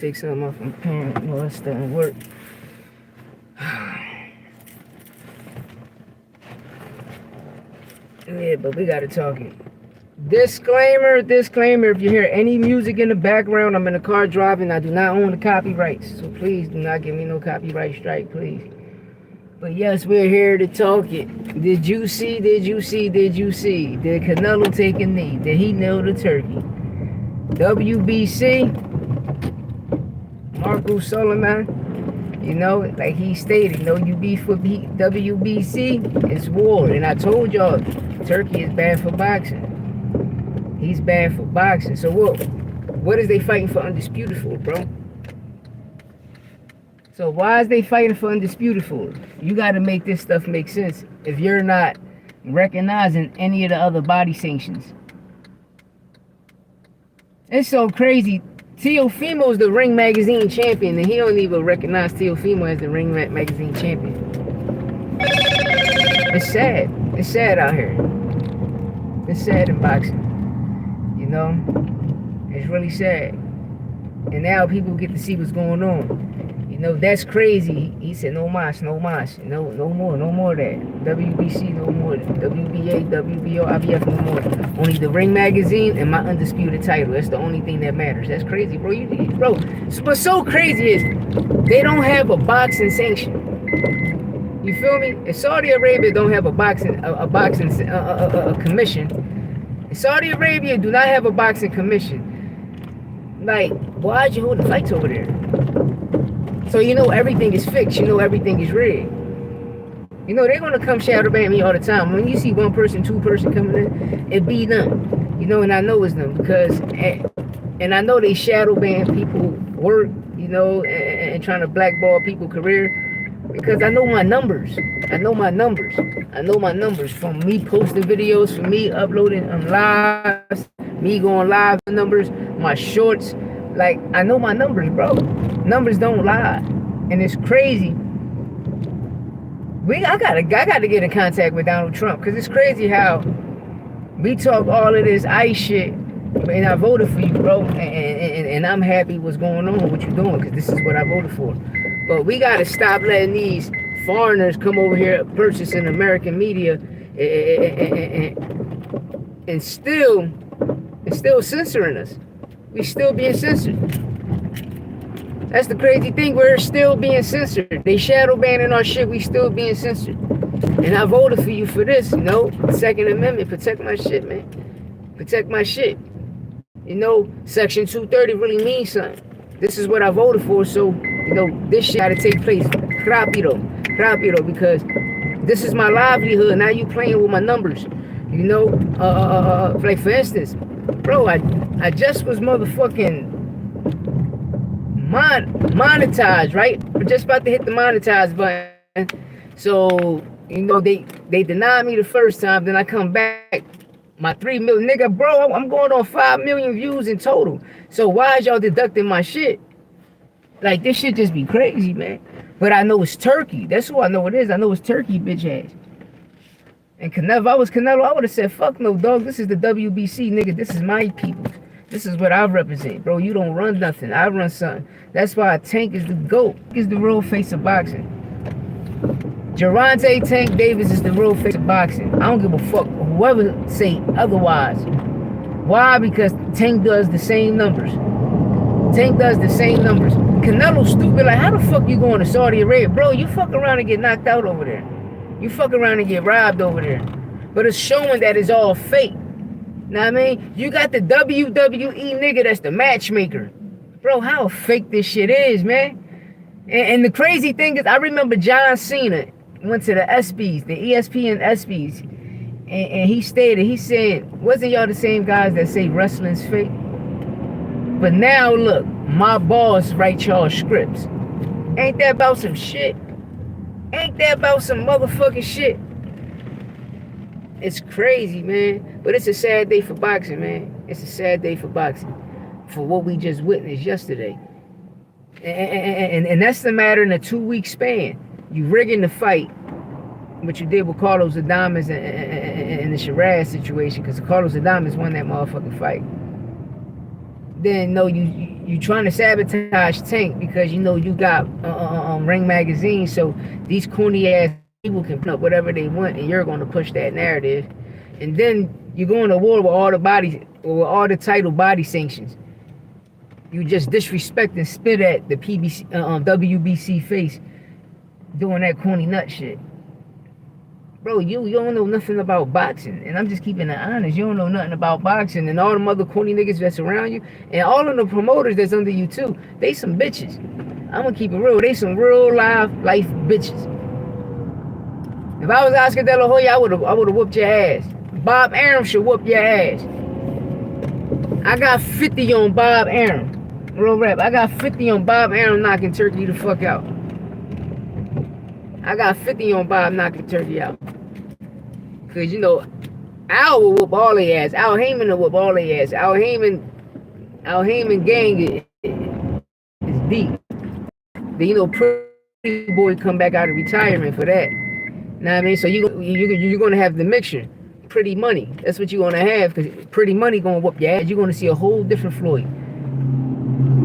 Take something off my parent. No, that doesn't work. Yeah, but we gotta talk it. Disclaimer, if you hear any music in the background, I'm in the car driving. I do not own the copyrights, so please do not give me no copyright strike, please. But yes, we're here to talk it. Did you see? Did Canelo take a knee? Did he nail the turkey? WBC, Marco Sullivan, like he stated, you beef with WBC, it's war. And I told y'all, Turkey is bad for boxing. He's bad for boxing. So what is they fighting for undisputed for, bro? So why is they fighting for undisputed for? You got to make this stuff make sense if you're not recognizing any of the other body sanctions. It's so crazy. Teofimo's the Ring Magazine champion, and he don't even recognize Teofimo as the Ring Magazine champion. It's sad. It's sad out here. It's sad in boxing. It's really sad. And now people get to see what's going on. That's crazy. He said, no mas. No more of that. WBC, no more. WBA, WBO, IBF, no more. Only the Ring Magazine and my undisputed title. That's the only thing that matters. That's crazy, bro. What's so crazy is they don't have a boxing sanction. You feel me? If Saudi Arabia don't have a boxing commission, if Saudi Arabia do not have a boxing commission, like, why'd you hold the fights over there? So everything is fixed. Everything is rigged. They're gonna come shadow ban me all the time. When you see one person, two person coming in, it be them. And I know it's them because, and I know they shadow ban people work, and trying to blackball people career because I know my numbers. I know my numbers from me posting videos, from me uploading lives, me going live numbers, my shorts. Like, I know my numbers, bro. Numbers don't lie. And it's crazy. I gotta get in contact with Donald Trump, because it's crazy how we talk all of this ICE shit, and I voted for you, bro, and I'm happy what's going on, what you're doing, because this is what I voted for. But we gotta stop letting these foreigners come over here purchasing American media and still censoring us. We still being censored. That's the crazy thing. We're still being censored. They shadow banning our shit. We still being censored. And I voted for you for this, Second Amendment. Protect my shit, man. Protect my shit. Section 230 really means something. This is what I voted for. So, this shit gotta take place. Rápido, because this is my livelihood. Now you playing with my numbers. Like for instance, bro, I just was motherfucking monetized, right? We're just about to hit the monetize button. So, they denied me the first time, then I come back, my 3 million, nigga, bro, I'm going on 5 million views in total. So why is y'all deducting my shit? Like, this shit just be crazy, man. But I know it's Turkey. That's who I know it is. I know it's Turkey, bitch ass. And Canelo, if I was Canelo, I would have said, fuck no, dog. This is the WBC, nigga. This is my people. This is what I represent, bro. You don't run nothing. I run something. That's why Tank is the GOAT. Is the real face of boxing. Gervonta Tank Davis is the real face of boxing. I don't give a fuck whoever say otherwise. Why? Because Tank does the same numbers. Canelo stupid. Like, how the fuck you going to Saudi Arabia? Bro, you fuck around and get knocked out over there. You fuck around and get robbed over there. But it's showing that it's all fake. Know what I mean? You got the WWE nigga that's the matchmaker. Bro, how fake this shit is, man. And the crazy thing is, I remember John Cena went to the ESPYs, the ESPN ESPYs. And he said, wasn't y'all the same guys that say wrestling's fake? But now look, my boss write y'all scripts. Ain't that about some shit? Ain't that about some motherfucking shit? It's crazy, man. But it's a sad day for boxing, man. It's a sad day for boxing. For what we just witnessed yesterday. And that's the matter in a 2-week span. You rigging the fight. What you did with Carlos Adames and the Shiraz situation. Because Carlos Adames won that motherfucking fight. then no, you trying to sabotage Tank because you know you got Ring Magazine, so these corny ass people can put up whatever they want, and you're going to push that narrative, and then you're going to war with all the body or with all the title body sanctions. You just disrespect and spit at the WBC face doing that corny nut shit. Bro, you don't know nothing about boxing, and I'm just keeping it honest. You don't know nothing about boxing, and all them other corny niggas that's around you, and all of the promoters that's under you too, they some bitches. I'm gonna keep it real. They some real life bitches. If I was Oscar De La Hoya, I would have whooped your ass. Bob Arum should whoop your ass. I got 50 on Bob Arum. Real rap. I got 50 on Bob Arum knocking Turkey the fuck out. I got 50 on Bob knocking Turkey out. Cause you know, Al will whoop all their ass. Al Heyman will whoop all their ass. Al Heyman gang is deep. But you know, Pretty Boy come back out of retirement for that. Know what I mean? So you're gonna have the mixture. Pretty Money. That's what you're gonna have, because Pretty Money gonna whoop your ass. You're gonna see a whole different Floyd.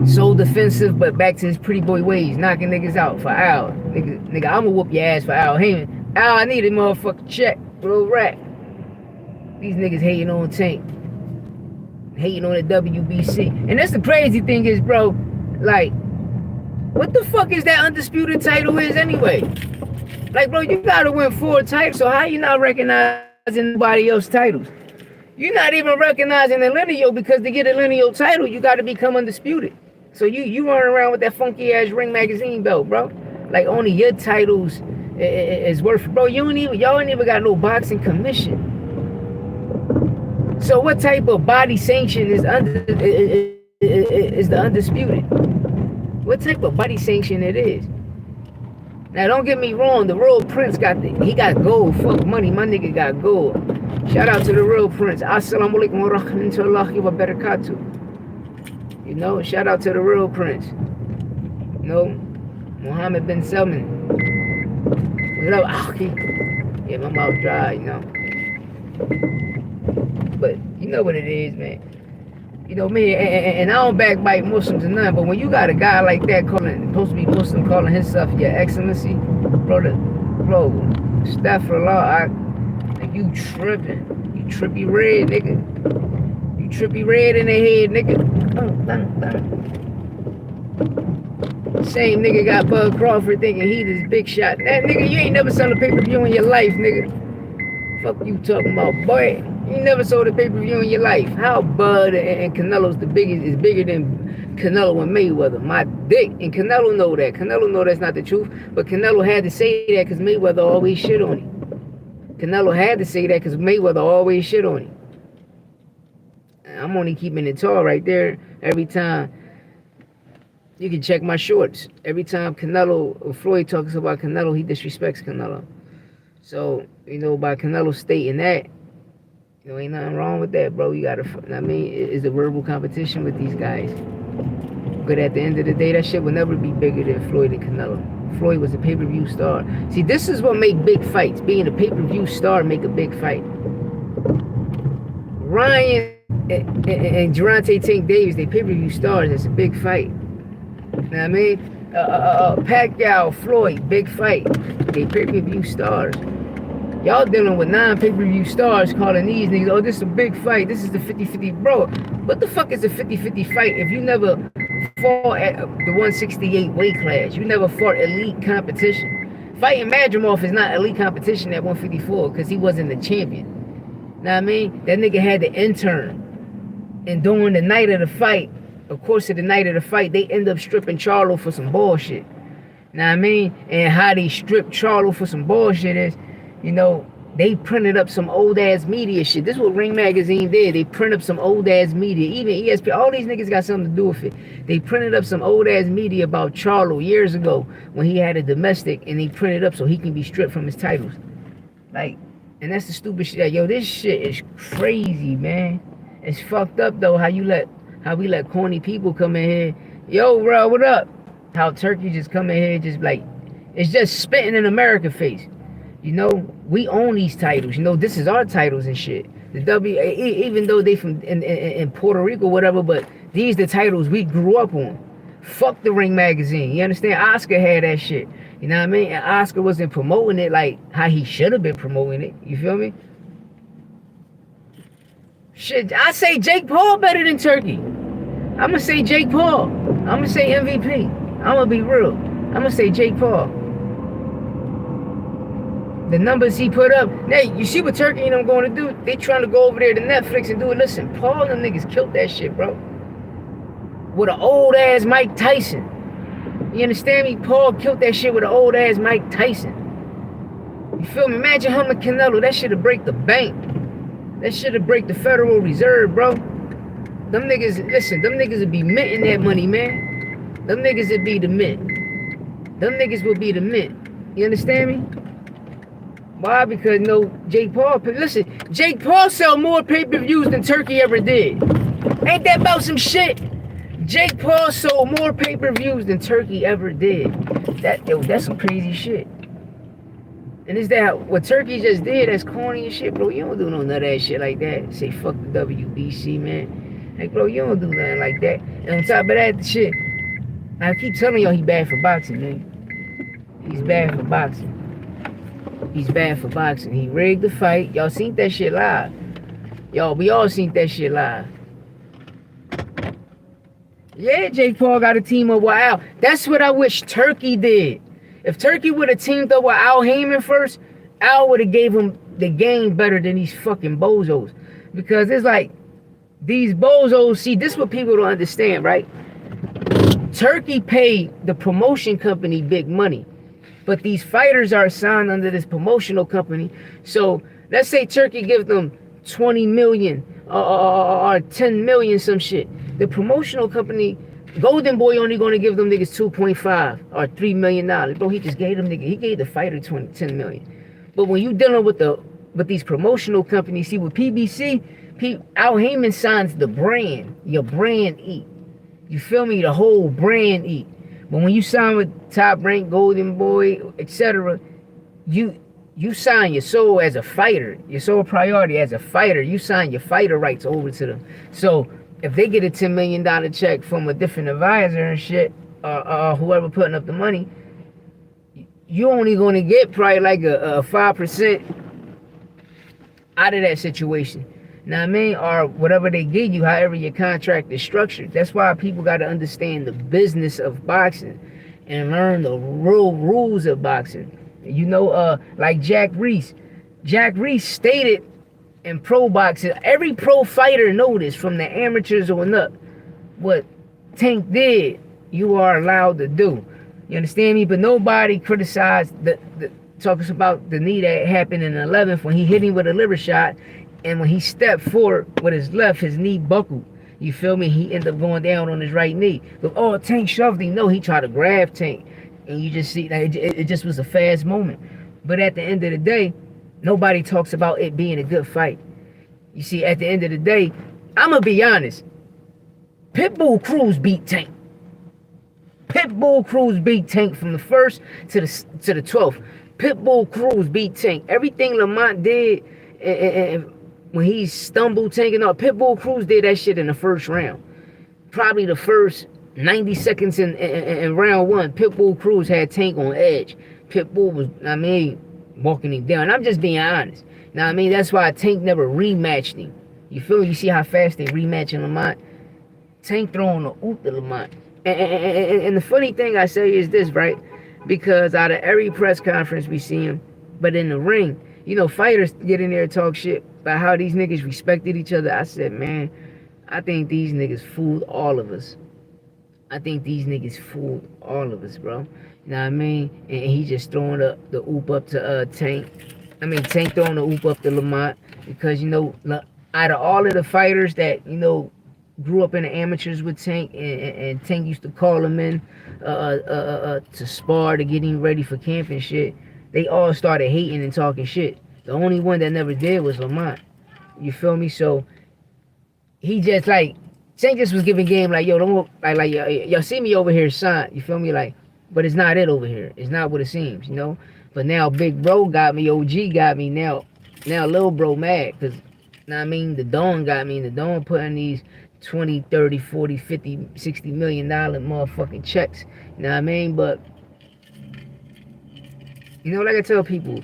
So defensive, but back to his Pretty Boy ways, knocking niggas out for Al. Nigga, I'ma whoop your ass for Al Heyman. Al, I need a motherfucking check. Real rap. These niggas hating on Tank. Hating on the WBC. And that's the crazy thing is, bro, like, what the fuck is that undisputed title is anyway? Like, bro, you gotta win 4 titles, so how you not recognizing nobody else's titles? You're not even recognizing Alenio, because to get a Alenio title, you gotta become undisputed. So you running around with that funky ass Ring Magazine belt, bro. Like, only your titles is worth it. Bro, y'all ain't even got no boxing commission. So what type of body sanction is the undisputed? What type of body sanction it is? Now, don't get me wrong, the Real Prince got gold. Fuck money, my nigga got gold. Shout out to the Real Prince. Assalamu alaikum wa rahmatullahi wa barakatuh. You know, shout out to the Real Prince. You know, Mohammed bin Salman. What's up? Yeah, my mouth dry, you know. But you know what it is, man. You know me, and I don't backbite Muslims or nothing, but when you got a guy like that supposed to be Muslim, calling himself Your Excellency, bro, Astaghfirullah, you tripping. You trippy red, nigga. You trippy red in the head, nigga. Same nigga got Bud Crawford thinking he this big shot. That nigga, you ain't never sold a pay-per-view in your life, nigga. Fuck you talking about, boy. You never sold a pay-per-view in your life. How Bud and Canelo's is bigger than Canelo and Mayweather. My dick. And Canelo know that. Canelo know that's not the truth. But Canelo had to say that because Mayweather always shit on him. Canelo had to say that because Mayweather always shit on him. I'm only keeping it tall right there. Every time, you can check my shorts. Every time Canelo or Floyd talks about Canelo, he disrespects Canelo. So, you know, by Canelo stating that, you know, ain't nothing wrong with that, bro. You gotta, I mean, it's a verbal competition with these guys. But at the end of the day, that shit will never be bigger than Floyd and Canelo. Floyd was a pay-per-view star. See, this is what make big fights. Being a pay-per-view star make a big fight. Ryan and Gervonta Tank Davis, they pay-per-view stars. It's a big fight. You know what I mean? Pacquiao, Floyd, big fight. They pay-per-view stars. Y'all dealing with non-pay-per-view stars calling these niggas, oh, this is a big fight. This is the 50-50. Bro, what the fuck is a 50-50 fight if you never fought at the 168 weight class? You never fought elite competition. Fighting Madrimov is not elite competition at 154 because he wasn't the champion. Know what I mean? That nigga had to intern. And during the night of the fight, of course, of the night of the fight, they end up stripping Charlo for some bullshit. Know what I mean? And how they stripped Charlo for some bullshit is, you know, they printed up some old-ass media shit. This is what Ring Magazine did. They printed up some old-ass media. Even ESPN, all these niggas got something to do with it. They printed up some old-ass media about Charlo years ago when he had a domestic, and they printed up so he can be stripped from his titles. Like, and that's the stupid shit. Yo, this shit is crazy, man. It's fucked up, though, how we let corny people come in here. Yo, bro, what up? How Turkey just come in here just like, it's just spitting in America face. You know, we own these titles. You know, this is our titles and shit. The WBA, even though they from in Puerto Rico, whatever, but These the titles we grew up on. Fuck the Ring magazine. You understand? Oscar had that shit. You know what I mean? And Oscar wasn't promoting it like how he should have been promoting it. You feel me? Shit, I say Jake Paul better than Turki. I'm gonna say Jake Paul. I'm gonna say MVP. I'm gonna be real. I'm gonna say Jake Paul. The numbers he put up. Hey, you see what Turki and them going to do? They trying to go over there to Netflix and do it. Listen, Paul and them niggas killed that shit, bro. With an old ass Mike Tyson. You understand me? Paul killed that shit with an old ass Mike Tyson. You feel me? Imagine him and Canelo. That shit'll break the bank. That shit'll break the Federal Reserve, bro. Them niggas, listen, them niggas would be minting that money, man. Them niggas would be the mint. Them niggas will be the mint. You understand me? Why? Because no, Jake Paul, listen, Jake Paul sell more pay-per-views than Turki ever did. Ain't that about some shit? Jake Paul sold more pay-per-views than Turki ever did. That's some crazy shit. And is that what Turki just did? That's corny and shit, bro. You don't do none of that shit like that. Say fuck the WBC, man. Like, bro, you don't do nothing like that. And on top of that shit, I keep telling y'all he bad for boxing, man. He's bad for boxing. He's bad for boxing. He rigged the fight. Y'all seen that shit live. We all seen that shit live. Yeah, Jake Paul got a team up with Al. That's what I wish Turki did. If Turki would have teamed up with Al Heyman first, Al would have gave him the game better than these fucking bozos. Because it's like, these bozos, see, this is what people don't understand, right? Turki paid the promotion company big money. But these fighters are signed under this promotional company. So let's say Turki gives them 20 million or 10 million, some shit. The promotional company, Golden Boy only going to give them niggas 2.5 or $3 million. Bro, he just gave them niggas, he gave the fighter 10 million. But when you dealing with these promotional companies, see with PBC, Al Heyman signs the brand. Your brand eat. You feel me? The whole brand eat. But when you sign with Top Rank, Golden Boy, etc., you sign your soul as a fighter, your sole priority as a fighter. You sign your fighter rights over to them. So if they get a $10 million check from a different advisor and shit, whoever putting up the money, you only going to get probably like a 5% out of that situation. Know what I mean? Or whatever they give you, however your contract is structured. That's why people got to understand the business of boxing and learn the real rules of boxing. You know, like Jack Reese. Jack Reese stated in pro boxing, every pro fighter noticed from the amateurs on up, what Tank did, you are allowed to do. You understand me? But nobody criticized talking about the knee that happened in the 11th when he hit him with a liver shot. And when he stepped forward with his left, his knee buckled. You feel me? He ended up going down on his right knee. But, oh, Tank shoved him. No, he tried to grab Tank. And you just see, like, it just was a fast moment. But at the end of the day, nobody talks about it being a good fight. You see, at the end of the day, I'm going to be honest. Pitbull Cruz beat Tank. Pitbull Cruz beat Tank from the 1st to the 12th. Pitbull Cruz beat Tank. Everything Lamont did and when he stumbled taking off, Pitbull Cruz did that shit in the first round. Probably the first 90 seconds in round 1, Pitbull Cruz had Tank on edge. Pitbull was, walking him down. I'm just being honest. Now, that's why Tank never rematched him. You feel me? You see how fast they rematching Lamont? Tank throwing the oop to Lamont. And the funny thing I say is this, right? Because out of every press conference we see him, but in the ring, you know, fighters get in there and talk shit about how these niggas respected each other. I said, man, I think these niggas fooled all of us. I think these niggas fooled all of us, bro. You know what I mean? And he just throwing the oop up to Tank. Tank throwing the oop up to Lamont. Because, you know, out of all of the fighters that, you know, grew up in the amateurs with Tank, and Tank used to call him in to spar to get him ready for camp and shit, they all started hating and talking shit. The only one that never did was Lamont. You feel me? So he just like, Tank just was giving game like, yo, don't like y'all see me over here, son. You feel me? Like, but it's not it over here. It's not what it seems, you know. But now Big Bro got me, OG got me. Now Lil Bro mad because, the Dawn got me. The Dawn putting these 20, 30, 40, 50, 60 million dollar motherfucking checks. You know what I mean? But you know, like I tell people,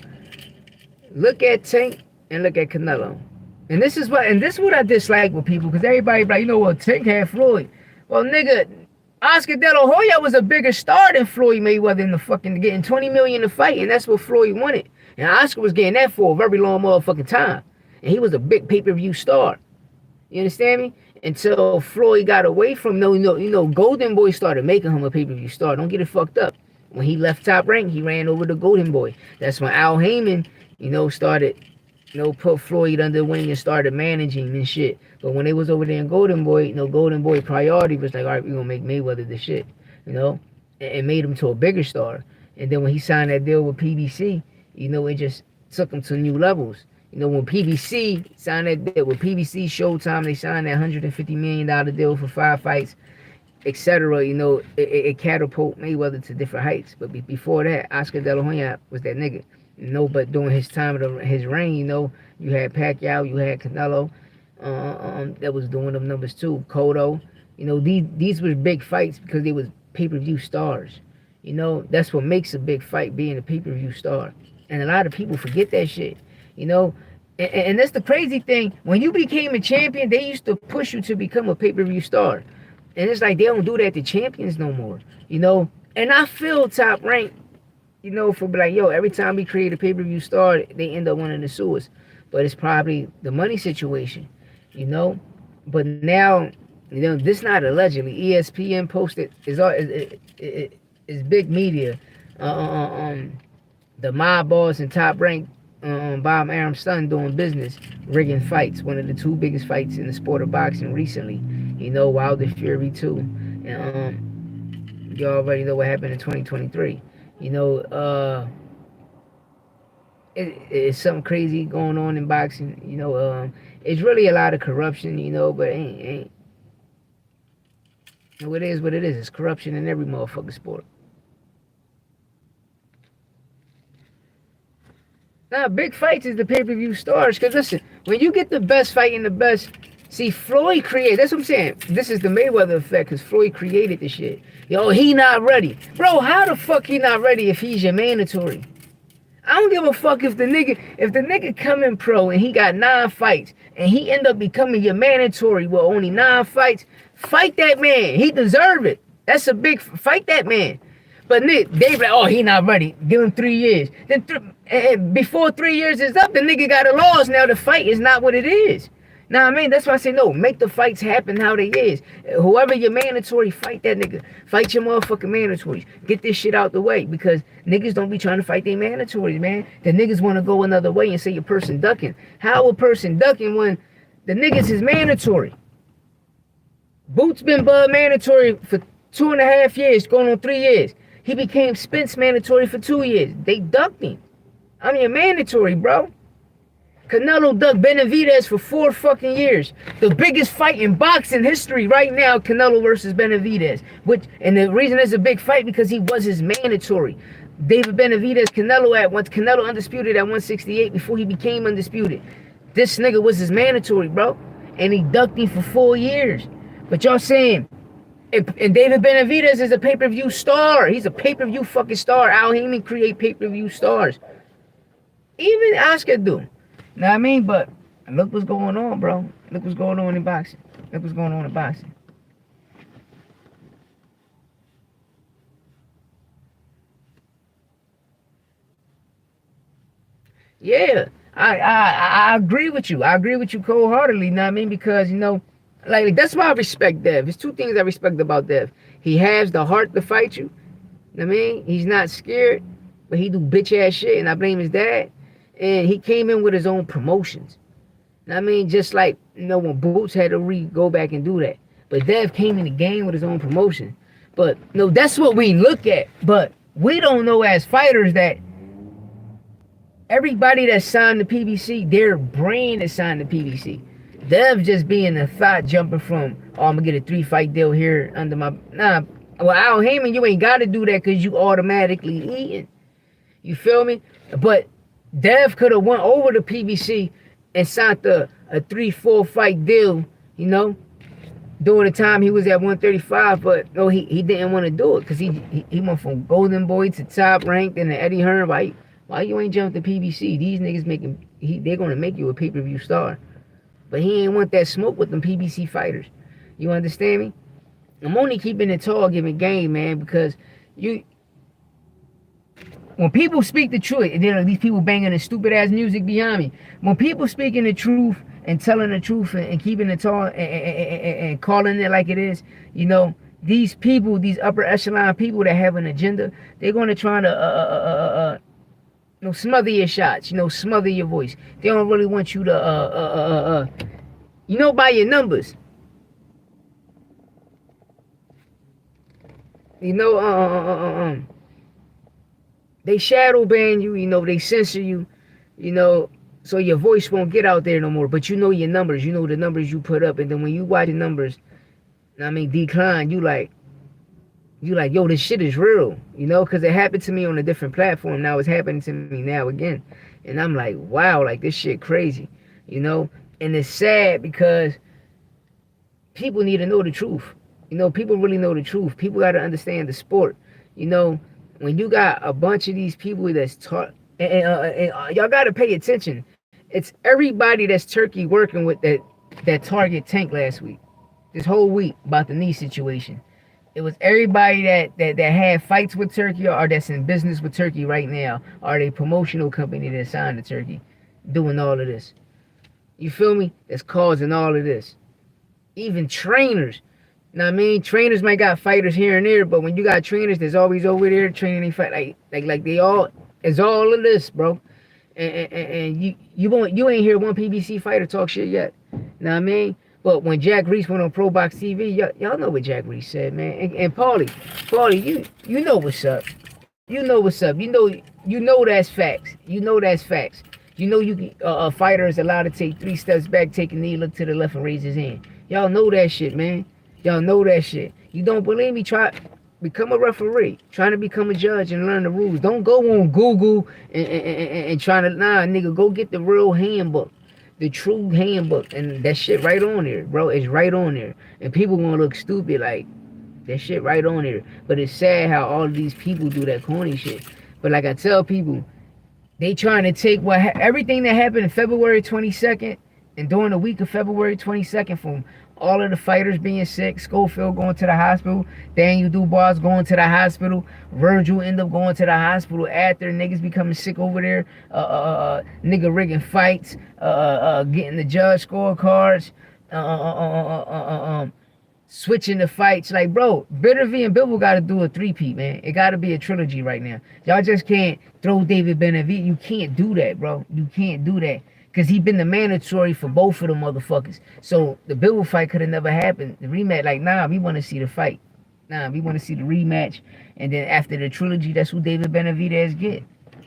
look at Tank and look at Canelo. And this is what I dislike with people, because everybody like, you know what, Tank had Floyd. Well, nigga, Oscar De La Hoya was a bigger star than Floyd Mayweather in the fucking getting 20 million to fight, and that's what Floyd wanted. And Oscar was getting that for a very long motherfucking time. And he was a big pay-per-view star. You understand me? Until Floyd got away from Golden Boy started making him a pay-per-view star. Don't get it fucked up. When he left Top Rank, he ran over to Golden Boy. That's when Al Heyman, started, put Floyd under wing and started managing and shit. But when they was over there in Golden Boy, Golden Boy priority was like, all right, we're gonna make Mayweather the shit, and made him to a bigger star. And then when he signed that deal with PBC, it just took him to new levels. When PBC signed that deal with PBC, Showtime, they signed that $150 million deal for 5 fights, etc. It catapulted Mayweather to different heights. But before that, Oscar De La Hoya was that nigga. But during his time of his reign, you had Pacquiao, you had Canelo, that was doing them numbers too. Cotto, these were big fights because they was pay-per-view stars. That's what makes a big fight, being a pay-per-view star. And a lot of people forget that shit. And that's the crazy thing. When you became a champion, they used to push you to become a pay-per-view star. And it's like they don't do that to champions no more. And I feel Top Rank, for like, every time we create a pay-per-view star, they end up wanting to sue us. But it's probably the money situation, But now, this not allegedly. ESPN posted, is big media. The mob boss and Top Rank, Bob Arum's son, doing business, rigging fights. One of the 2 biggest fights in the sport of boxing recently. Wilder Fury 2. And you already know what happened in 2023. It's something crazy going on in boxing. It's really a lot of corruption, but ain't. It is what it is. It's corruption in every motherfucking sport. Now, big fights is the pay-per-view stars. Because listen, when you get the best fight and the best... See, Floyd created... That's what I'm saying. This is the Mayweather effect, because Floyd created the shit. He not ready. Bro, how the fuck he not ready if he's your mandatory? I don't give a fuck if the nigga come in pro and he got 9 fights and he end up becoming your mandatory with only 9 fights. Fight that man. He deserve it. That's a big... Fight that man. But Nick, they like, oh, he not ready. Give him 3 years. Then before 3 years is up, the nigga got a loss. Now the fight is not what it is. Now I mean, that's why I say no. Make the fights happen how they is. Whoever your mandatory, fight that nigga. Fight your motherfucking mandatories. Get this shit out the way, because niggas don't be trying to fight their mandatories, man. The niggas want to go another way and say a person ducking. How a person ducking when the niggas is mandatory? Boots been Bud mandatory for 2.5 years, going on 3 years. He became Spence mandatory for 2 years. They ducked him. I mean, mandatory, bro. Canelo ducked Benavidez for 4 fucking years. The biggest fight in boxing history right now, Canelo versus Benavidez. And the reason it's a big fight, because he was his mandatory. David Benavidez, Canelo undisputed at 168 before he became undisputed. This nigga was his mandatory, bro. And he ducked him for 4 years. But y'all saying... And David Benavidez is a pay-per-view star. He's a pay-per-view fucking star. Al Heyman create pay-per-view stars. Even Oscar do. Know what I mean? But look what's going on, bro. Look what's going on in boxing. Look what's going on in boxing. Yeah, I agree with you. I agree with you cold-heartedly. Know what I mean? Because, like that's why I respect Dev. There's 2 things I respect about Dev. He has the heart to fight you. Know what I mean? He's not scared, but he do bitch ass shit, and I blame his dad. And he came in with his own promotions. Know what I mean? Just like, when Boots had to go back and do that. But Dev came in the game with his own promotion. But that's what we look at. But we don't know as fighters that everybody that signed the PBC, their brain is signed the PBC. Dev just being a thought jumping from, oh, I'm going to get a 3-fight deal here under my... Nah, well, Al Heyman, you ain't got to do that because you automatically eating. You feel me? But Dev could have went over to PBC and signed a 3-4 fight deal, during the time he was at 135, but no, he didn't want to do it because he went from Golden Boy to top ranked and the Eddie Hearn. Why you ain't jumped to PBC? These niggas they're gonna make you a pay-per-view star. But he ain't want that smoke with them PBC fighters. You understand me? I'm only keeping it tall, giving game, man, because when people speak the truth, and then these people banging the stupid ass music behind me. When people speaking the truth and telling the truth and keeping it tall and calling it like it is, you know, these people, these upper echelon people that have an agenda, they're gonna try to smother your shots, smother your voice. They don't really want you to by your numbers. They shadow ban you, they censor you, so your voice won't get out there no more. But your numbers, the numbers you put up. And then when you watch the numbers, decline, you like, yo, this shit is real, because it happened to me on a different platform. Now it's happening to me now again. And I'm like, wow, like this shit crazy, and it's sad because people need to know the truth. People really know the truth. People got to understand the sport. When you got a bunch of these people that's taught, and y'all got to pay attention. It's everybody that's Turkey working with that target Tank last week, this whole week, about the knee situation. It was everybody that had fights with Turkey or that's in business with Turkey right now, or they promotional company that signed to Turkey, doing all of this. You feel me? That's causing all of this. Even trainers. Trainers might got fighters here and there, but when you got trainers that's always over there training they fight, like they all, it's all of this, bro. And you ain't hear one PBC fighter talk shit yet. But when Jack Reese went on Pro Box TV, y'all know what Jack Reese said, man. And Paulie, you know what's up. You know what's up. You know that's facts. That's facts. A fighter is allowed to take 3 steps back, take a knee, look to the left, and raise his hand. Y'all know that shit, man. Y'all know that shit. You don't believe me? Try become a referee. Trying to become a judge and learn the rules. Don't go on Google and trying to nigga. Go get the real handbook, the true handbook, and that shit right on there, bro. It's right on there, and people gonna look stupid like that shit right on there. But it's sad how all these people do that corny shit. But like I tell people, they trying to take everything that happened in February 22nd and during the week of February 22nd from all of the fighters being sick, Schofield going to the hospital, Daniel Dubois going to the hospital, Virgil end up going to the hospital after niggas becoming sick over there, nigga rigging fights, getting the judge scorecards, switching the fights. Like, bro, Bitter V and Bibble got to do a 3-peat, man. It got to be a trilogy right now. Y'all just can't throw David Benavidez. You can't do that, bro. You can't do that. Because he been the mandatory for both of them motherfuckers. So the Bibble fight could have never happened. The rematch, we want to see the fight. We want to see the rematch. And then after the trilogy, that's who David Benavidez get.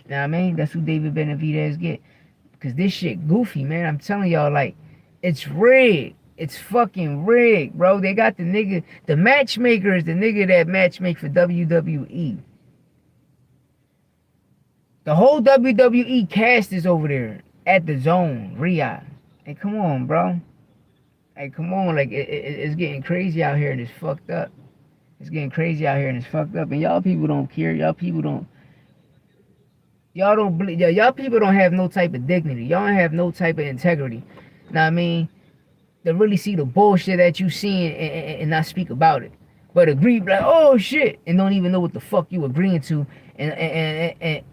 That's who David Benavidez get. Because this shit goofy, man. I'm telling y'all, like, it's rigged. It's fucking rigged, bro. They got the matchmaker is the nigga that matchmake for WWE. The whole WWE cast is over there. At the Zone, Riyadh. Hey, come on, bro. Hey, come on. Like, it's getting crazy out here and it's fucked up. It's getting crazy out here and it's fucked up. And y'all people don't care. Y'all people don't believe. Y'all people don't have no type of dignity. Y'all don't have no type of integrity. To really see the bullshit that you seeing and not speak about it. But agree, like, oh shit, and don't even know what the fuck you agreeing to. And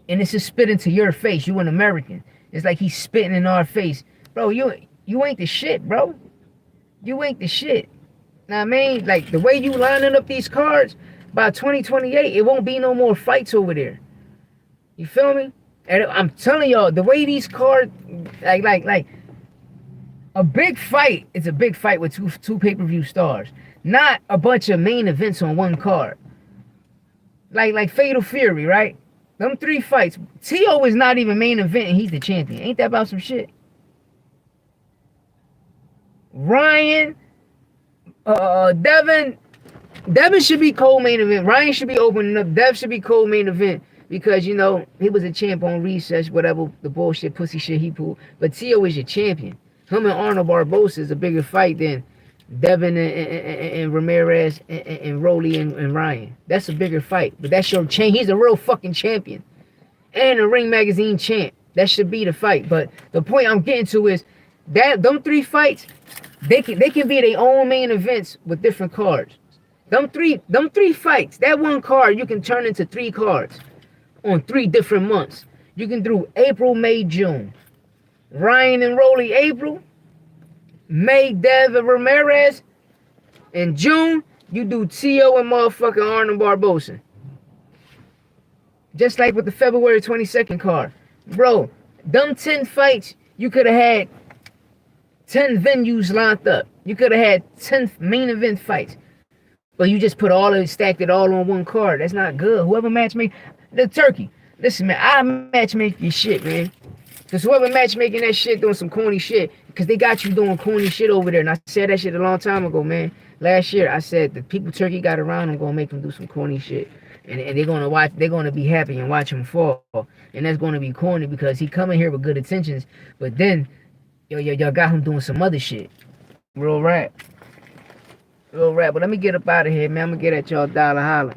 it's just spit into your face. You an American. It's like he's spitting in our face. Bro, you ain't the shit, bro. You ain't the shit. Like, the way you lining up these cards, by 2028, it won't be no more fights over there. You feel me? And I'm telling y'all, the way these cards, like, a big fight is a big fight with two pay-per-view stars. Not a bunch of main events on one card. Like Fatal Fury, right? Them 3 fights. T.O. is not even main event and he's the champion. Ain't that about some shit? Ryan, Devin should be co-main event. Ryan should be opening up. Dev should be co-main event because, he was a champ on Recess, whatever the bullshit, pussy shit he pulled. But T.O. is your champion. Him and Arnold Barbosa is a bigger fight than Devin and Ramirez and Rolly and Ryan. That's a bigger fight. But that's your chain. He's a real fucking champion. And a Ring Magazine champ. That should be the fight. But the point I'm getting to is that them 3 fights, they can be their own main events with different cards. Them three fights, that one card you can turn into 3 cards on 3 different months. You can do April, May, June. Ryan and Rolly April. May, Dev and Ramirez. In June, you do T.O. and motherfucking Arnold Barbosa. Just like with the February 22nd card. Bro, them 10 fights, you could have had 10 venues lined up. You could have had 10 main event fights. But you just put all of it, stacked it all on one card. That's not good. Whoever matchmake, the Turkey. Listen, man, I matchmake your shit, man. Because whoever matchmaking that shit doing some corny shit, because they got you doing corny shit over there. And I said that shit a long time ago, man. Last year, I said the people Turkey got around, I'm going to make them do some corny shit. And they're going to watch, they're going to be happy and watch him fall. And that's going to be corny because he coming here with good intentions. But then, y'all got him doing some other shit. Real rap. But let me get up out of here, man. I'm going to get at y'all dollar holler.